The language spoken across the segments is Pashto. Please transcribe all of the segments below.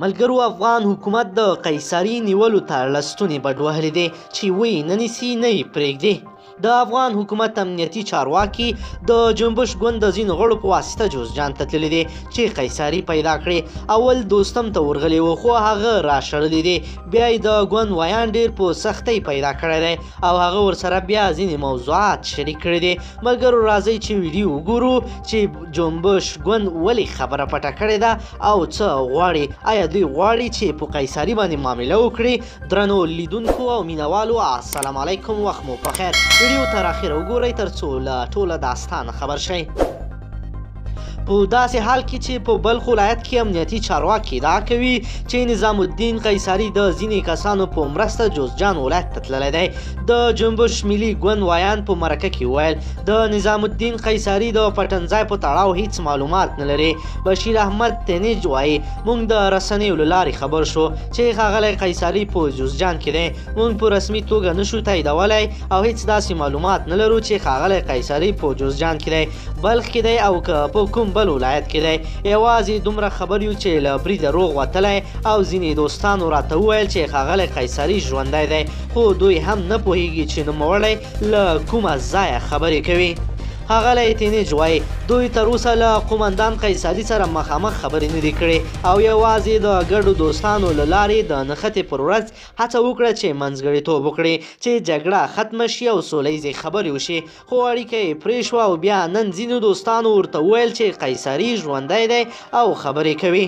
ملګرو افغان حکومت د قیصري نیولو ته لستونې بډ وهلې دی چې وی نه نیسي نه یې پرېږدي. د افغان حکومت امنیتي چارواکي د جنبش ګوند د ځینو غړو په واسطه جوزجان ته تللی دی چې قیصري پیدا کړي. اول دوستم ته ورغلی و خو هغه راشړلی دی، بیا یې د ګوند ویان ډېر په سختۍ پیدا کړی دی او هغه ورسره بیا ځینې موضوعات شریک کړي دي. ملګرو راځئ چې ویډیو وګورو چې جنبش ګوند ولې خبره پټه کړې ده او څه غواړي. آیا دوی غواړي چې په قیصري باندې معامله وکړي؟ درنو لیدونکو او مینوالو السلام علیکم، وخت مو په خیر. ویډیو تر اخره وګورئ ترڅو له ټوله داستانه خبر شئ. په داسې حال کې چې په بلخ ولایت کې امنیتي چارواکي ادعا کوي چې نظام الدین قیصري د ځینې کسانو په مرسته جوزجان ولایت ته تللی دی. د جنبش ملي ګوند ویان په مرکه کې وویل د نظام الدین قیصري د پټنځای په تړاو هیڅ معلومات نه لري. بشیر احمد تنیج وایي موږ د رسنیو له لارې خبر شو چې ښاغلی قیصري په جوزجان کې دی. موږ په رسمي توګه نشو تاییدولی او هیڅ داسې معلومات نه لرو چې ښاغلی قیصري په جوزجان کې دی، بلخ کې دی او که په کوم بل ولایت کې دی. یوازې دومره خبر یو چې له بریده روغ وتلی او ځینې دوستانو راته وویل چې ښاغلی قیصري ژوندی دی، خو دوی هم نه پوهیږي چې نوموړی له کومه ځایه خبرې کوي. ښاغلی تینیج وایي دوی تر اوسه له قومندان قیصري سره مخامخ خبرې نه دي کړې او یوازې د ګډو دوستانو له لارې د نښتې پر ورځ هڅه وکړه چې منځګړیتوب وکړي چې جګړه ختمه شي او سوله ییزې خبرې وشي، خو اړیکه یې پرې شوه او بیا نن ځینو دوستانو ورته وویل چې قیصري ژوندی دی او خبرې کوي.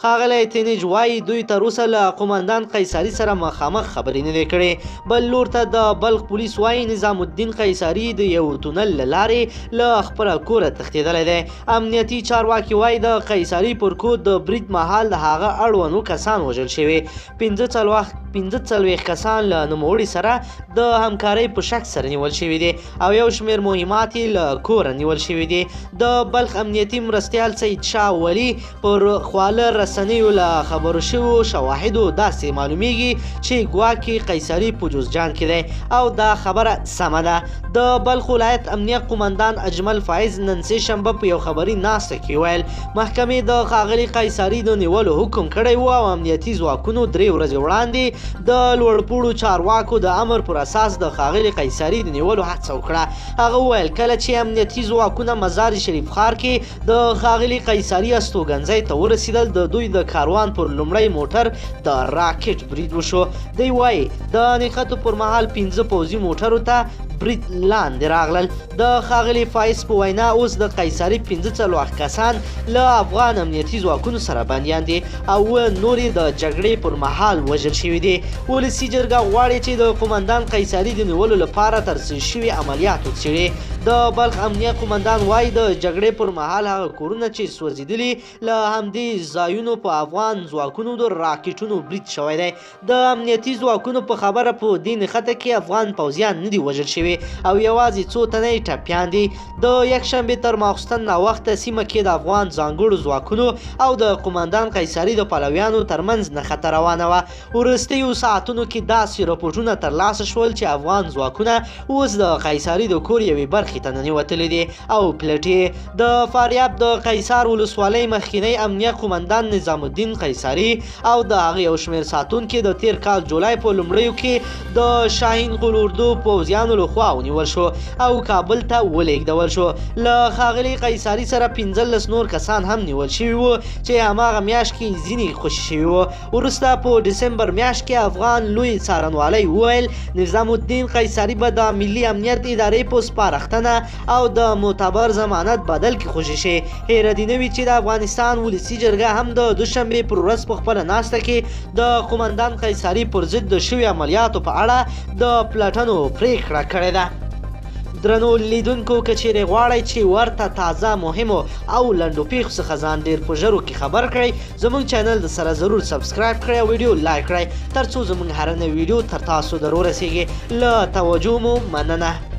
ښاغلی تینیج وایي دوی تر اوسه له قومندان قیصري سره مخامخ خبرې نه دي کړې. بل لور ته د بلخ پولیس وایي نظام الدین قیصري د یو تونل له لارې له خپله کوره تښتېدلی دی. امنیتي چارواکي وایي د قیصري پر کور د برید مهال د هغه اړوندو کسان وژل شوي. 45 کسان له نوموړي سره د همکارۍ په شک سره نیول شوي دي او یو شمېر مهمات یې له کوره نیول شوي دي. د بلخ امنیتي مرستیال سید شاه ولی پر خواله رسنیو له خبرو شویو شواهدو داسې معلومیږي چې ګواکې قیصري په جوزجان کې دی او دا خبره سمه ده. د بلخ ولایت امنیه قومندان اجمل فایز نن سه شنبه په یو خبري ناسته کې ویل محکمې د ښاغلي قیصري د نیولو حکم کړی و او امنیتي ځواکونو 3 ورځې وړاندې د لوړپوړو چارواکو د امر پر اساس د ښاغلي قیصري د نیولو هڅه وکړه. هغه وویل کله چې امنیتي ځواکونه مزار شریف ښار کې د ښاغلي قیصري استوګنځي ته ورسېدل د دوی د کاروان پر لومړی موټر د راکټ برید وشو. دوی وایي د نښتو پر مهال 15 پوځي موټرو ته برید لاندې راغلل. د ښاغلي فایز په وینا اوس د قیصري 45 کسان له افغان امنیتي ځواکونو سره بندیان دي او نور د جګړې پر مهال وژل شوي دي. ولسي جرګه غواړي چې د قومندان قیصري د نیولو لپاره ترسره شوي عملیات وڅېړي. د بلخ امنیه قومندان وایي د جګړې پر مهال هغه کورونه چې سوځېدلي له همدې ځایونو په افغان ځواکونو د راکټونو برید شوی دی. د امنیتي ځواکونو په خبره په دې نښته کې افغان پوځیان نه دي وژل شوي او یوازې څو تنه یې ټپیان دي. د یکشنبې تر ماخوستن ناوخته سیمه کې د افغان ځانګړو ځواکونو او د قومندان قیصري د پلویانو ترمنځ نښته روانه وه. وروستیو ساعتونو کې داسې راپورټونه ترلاسه شول چې افغان ځواکونه اوس د قیصري د کور یوې برخې ته ننوتلي دي او پلټي. د فاریاب د قیصار ولسوالۍ مخکینی امنیه قومندان نظام الدین قیصري او د هغه یو شمېر ساتونکي د تیر کال جولای په لومړیو کې د شاهین قل اردو پوځیانو لخوا ونیول شو او کابل ته ولېږدول شو. له ښاغلي قیصري سره 15 نور کسان هم نیول شوي وو چې هماغه میاشت کې ځینې خوشي شوي وو. وروسته په ډسمبر میاشت کې افغان لوی څارنوالۍ وویل نظام الدین قیصري به د ملي امنیت ادارې په سپارښتنه او د معتبر ضمانت بدل کې خوشي شي. هیره دې نه وي چې د افغانستان ولسي جرګه هم د دوشنبې پر ورځ په خپله ناسته کې د قومندان قیصري پر ضد د شوي عملیاتو په اړه د پلټنو پرېکړه کړې ده. درنو لیدونکو که چیرې غواړئ چې ورته تازه مهمو او لنډو پیښو څخه ځان ډېر په ژرو کې خبر کړئ زموږ چینل د سره ضرور سبسکرایب کړئ او ویډیو لایک کړئ ترڅو زموږ هره نوې ویډیو تر تاسو در ورسیږي. له توجه مو مننه.